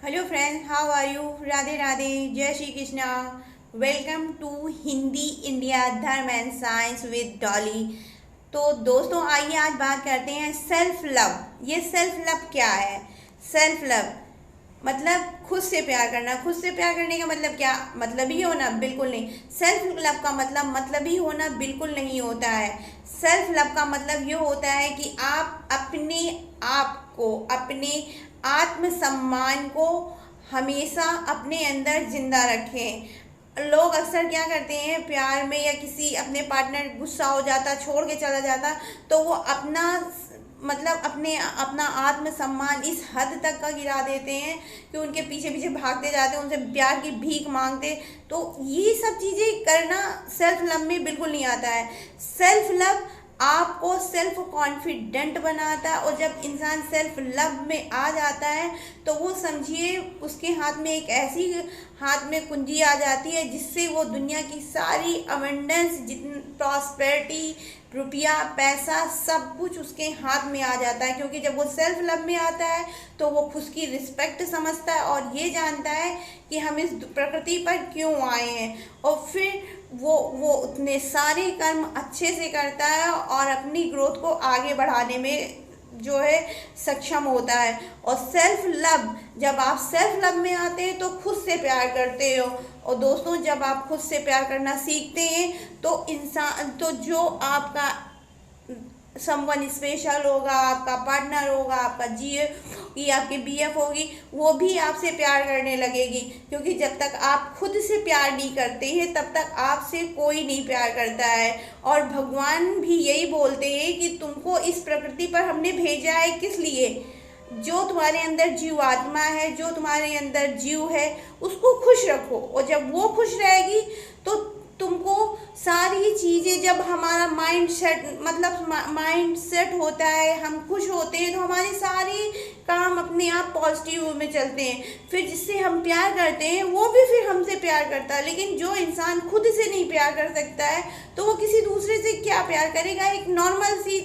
Hello friends, how are you? Radhe Radhe, जय Shri Krishna. Welcome to Hindi India Dharma and science with Dolly. तो दोस्तों, आइए आज बात करते हैं सेल्फ लव। ये सेल्फ लव क्या है? सेल्फ लव मतलब खुद से प्यार करना। खुद से प्यार करने का मतलब क्या? मतलब ही होना? बिल्कुल नहीं। सेल्फ लव का मतलब ही होना बिल्कुल नहीं होता है। सेल्फ लव का मतलब ये होता है कि आप अपने आप को, अपने आत्मसम्मान को हमेशा अपने अंदर जिंदा रखें। लोग अक्सर क्या करते हैं, प्यार में या किसी अपने पार्टनर गुस्सा हो जाता, छोड़ के चला जाता, तो वो अपना अपना आत्मसम्मान इस हद तक का गिरा देते हैं कि उनके पीछे पीछे भागते जाते हैं, उनसे प्यार की भीख मांगते। तो ये सब चीज़ें करना सेल्फ लव में बिल्कुल नहीं आता है। सेल्फ लव आपको सेल्फ कॉन्फिडेंट बनाता है, और जब इंसान सेल्फ लव में आ जाता है तो वो समझिए उसके हाथ में एक ऐसी हाथ में कुंजी आ जाती है जिससे वो दुनिया की सारी अबंडेंस, जितनी प्रॉस्पेरिटी, रुपया, पैसा, सब कुछ उसके हाथ में आ जाता है। क्योंकि जब वो सेल्फ लव में आता है तो वो खुद की रिस्पेक्ट समझता है और ये जानता है कि हम इस प्रकृति पर क्यों आए हैं, और फिर वो उतने सारे कर्म अच्छे से करता है और अपनी ग्रोथ को आगे बढ़ाने में जो है सक्षम होता है। और सेल्फ लव, जब आप सेल्फ लव में आते हैं तो खुद से प्यार करते हो। और दोस्तों, जब आप खुद से प्यार करना सीखते हैं तो जो आपका समवन स्पेशल होगा, आपका पार्टनर होगा, आपका जीएफ होगी, आपकी बीएफ होगी, वो भी आपसे प्यार करने लगेगी। क्योंकि जब तक आप खुद से प्यार नहीं करते हैं तब तक आपसे कोई नहीं प्यार करता है। और भगवान भी यही बोलते हैं कि तुमको इस प्रकृति पर हमने भेजा है किस लिए? जो तुम्हारे अंदर जीव आत्मा है, जो तुम्हारे अंदर जीव है, उसको खुश रखो। और जब वो खुश रहेगी तो तुमको सारी चीज़ें, जब हमारा माइंड सेट होता है, हम खुश होते हैं, तो हमारे सारे काम अपने आप पॉजिटिव में चलते हैं। फिर जिससे हम प्यार करते हैं वो भी फिर हमसे प्यार करता है। लेकिन जो इंसान खुद से नहीं प्यार कर सकता है तो वो किसी दूसरे से क्या प्यार करेगा? एक नॉर्मल सी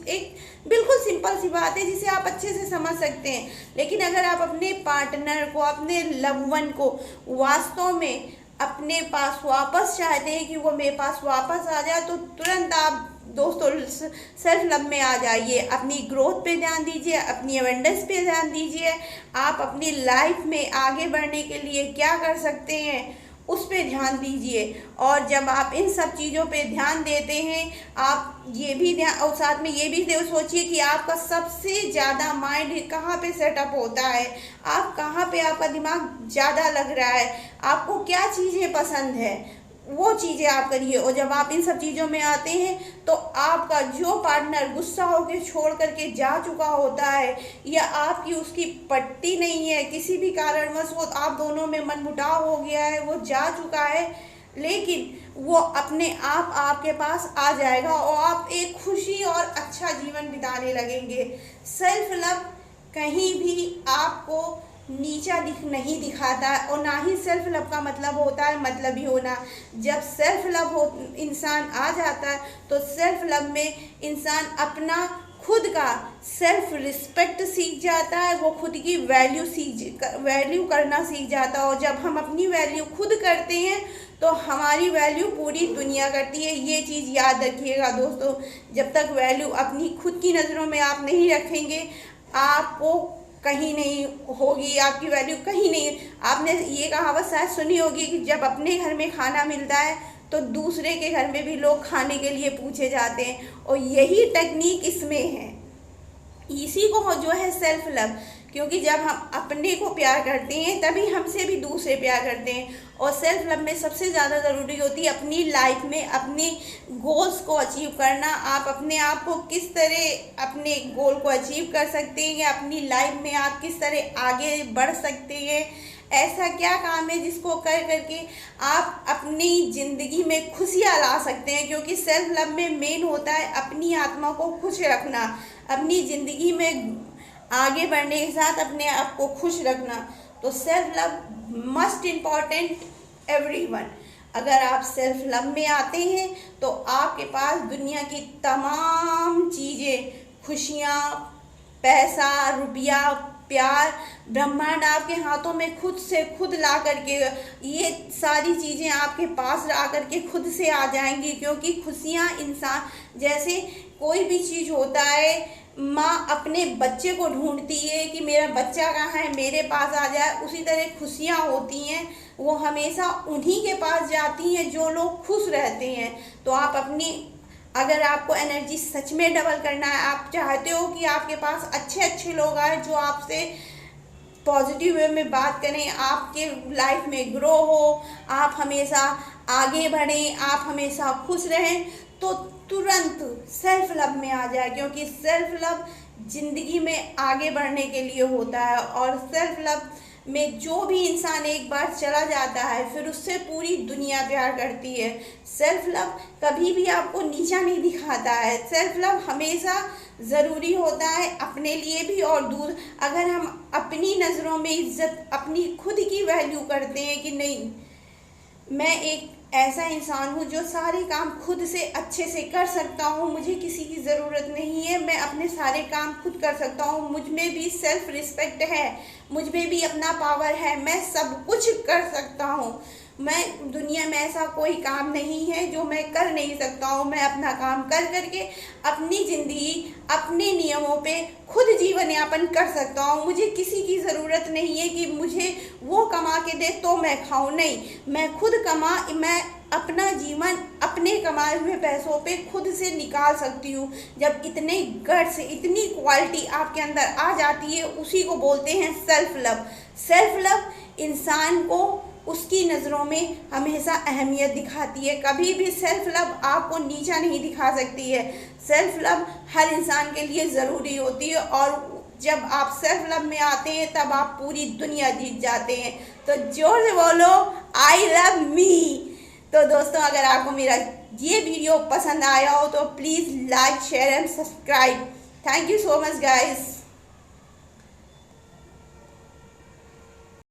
एक बिल्कुल सिंपल सी बात है जिसे आप अच्छे से समझ सकते हैं। लेकिन अगर आप अपने पार्टनर को, अपने लव वन को वास्तव में अपने पास वापस चाहते हैं कि वो मेरे पास वापस आ जाए, तो तुरंत आप दोस्तों सेल्फ लव में आ जाइए। अपनी ग्रोथ पे ध्यान दीजिए, अपनी अवेंडेंस पे ध्यान दीजिए। आप अपनी लाइफ में आगे बढ़ने के लिए क्या कर सकते हैं उस पे ध्यान दीजिए। और जब आप इन सब चीज़ों पे ध्यान देते हैं, आप ये भी ध्यान, और साथ में ये भी सोचिए कि आपका सबसे ज़्यादा माइंड कहाँ पे सेटअप होता है, आप कहाँ पे, आपका दिमाग ज़्यादा लग रहा है, आपको क्या चीज़ें पसंद है, वो चीज़ें आप करिए। और जब आप इन सब चीज़ों में आते हैं तो आपका जो पार्टनर गुस्सा होकर छोड़ करके जा चुका होता है, या आपकी उसकी पट्टी नहीं है, किसी भी कारणवश वो आप दोनों में मनमुटाव हो गया है, वो जा चुका है, लेकिन वो अपने आप आपके पास आ जाएगा और आप एक खुशी और अच्छा जीवन बिताने लगेंगे। सेल्फ लव कहीं भी आपको नीचा नहीं दिखाता है, और ना ही सेल्फ लव का मतलब होता है मतलब ही होना। जब सेल्फ लव हो इंसान आ जाता है तो सेल्फ लव में इंसान अपना खुद का सेल्फ रिस्पेक्ट सीख जाता है, वो खुद की वैल्यू करना सीख जाता है। और जब हम अपनी वैल्यू खुद करते हैं तो हमारी वैल्यू पूरी दुनिया करती है। ये चीज़ याद रखिएगा दोस्तों, जब तक वैल्यू अपनी खुद की नज़रों में आप नहीं रखेंगे, आपको कहीं नहीं होगी, आपकी वैल्यू कहीं नहीं। आपने ये कहावत शायद सुनी होगी कि जब अपने घर में खाना मिलता है तो दूसरे के घर में भी लोग खाने के लिए पूछे जाते हैं, और यही टेक्निक इसमें है। इसी को जो है सेल्फ लव। क्योंकि जब हम अपने को प्यार करते हैं तभी हमसे भी दूसरे प्यार करते हैं। और सेल्फ लव में सबसे ज़्यादा ज़रूरी होती है अपनी लाइफ में अपने गोल्स को अचीव करना। आप अपने आप को किस तरह अपने गोल को अचीव कर सकते हैं, या अपनी लाइफ में आप किस तरह आगे बढ़ सकते हैं, ऐसा क्या काम है जिसको कर करके आप अपनी ज़िंदगी में खुशियाँ ला सकते हैं। क्योंकि सेल्फ लव में मेन होता है अपनी आत्मा को खुश रखना, अपनी ज़िंदगी में आगे बढ़ने के साथ अपने आप को खुश रखना। तो self love must important everyone. अगर आप सेल्फ लव में आते हैं तो आपके पास दुनिया की तमाम चीज़ें, खुशियाँ, पैसा, रुपया, प्यार, ब्रह्मांड आपके हाथों में खुद से खुद ला करके, ये सारी चीज़ें आपके पास ला करके खुद से आ जाएंगी। क्योंकि खुशियाँ इंसान, जैसे कोई भी चीज़ होता है, माँ अपने बच्चे को ढूंढती है कि मेरा बच्चा कहाँ है, मेरे पास आ जाए। उसी तरह खुशियाँ होती हैं, वो हमेशा उन्हीं के पास जाती हैं जो लोग खुश रहते हैं। तो आप अपनी, अगर आपको एनर्जी सच में डबल करना है, आप चाहते हो कि आपके पास अच्छे अच्छे लोग आए जो आपसे पॉजिटिव वे में बात करें, आपके लाइफ में ग्रो हो, आप हमेशा आगे बढ़ें, आप हमेशा खुश रहें, तो तुरंत सेल्फ लव में आ जाए। क्योंकि सेल्फ लव जिंदगी में आगे बढ़ने के लिए होता है। और सेल्फ लव में जो भी इंसान एक बार चला जाता है, फिर उससे पूरी दुनिया प्यार करती है। सेल्फ लव कभी भी आपको नीचा नहीं दिखाता है। सेल्फ लव हमेशा ज़रूरी होता है, अपने लिए भी और दूर। अगर हम अपनी नज़रों में इज्जत, अपनी खुद की वैल्यू करते हैं कि नहीं, मैं एक ऐसा इंसान हूँ जो सारे काम खुद से अच्छे से कर सकता हूँ, मुझे किसी की ज़रूरत नहीं है, मैं अपने सारे काम खुद कर सकता हूँ, मुझ में भी सेल्फ रिस्पेक्ट है, मुझ में भी अपना पावर है, मैं सब कुछ कर सकता हूँ। मैं दुनिया में ऐसा कोई काम नहीं है जो मैं कर नहीं सकता हूँ। मैं अपना काम कर करके अपनी ज़िंदगी अपने नियमों पे खुद जीवन यापन कर सकता हूँ। मुझे किसी की ज़रूरत नहीं है कि मुझे वो कमा के दे तो मैं खाऊं। नहीं, मैं खुद मैं अपना जीवन अपने कमाए हुए पैसों पे खुद से निकाल सकती हूँ। जब इतने गट्स, इतनी क्वालिटी आपके अंदर आ जाती है, उसी को बोलते हैं सेल्फ लव। सेल्फ लव इंसान को उसकी नज़रों में हमेशा अहमियत दिखाती है। कभी भी सेल्फ लव आपको नीचा नहीं दिखा सकती है। सेल्फ लव हर इंसान के लिए ज़रूरी होती है। और जब आप सेल्फ लव में आते हैं तब आप पूरी दुनिया जीत जाते हैं। तो जोर से बोलो, आई लव मी। तो दोस्तों, अगर आपको मेरा ये वीडियो पसंद आया हो तो please like, share and subscribe. Thank you so much guys.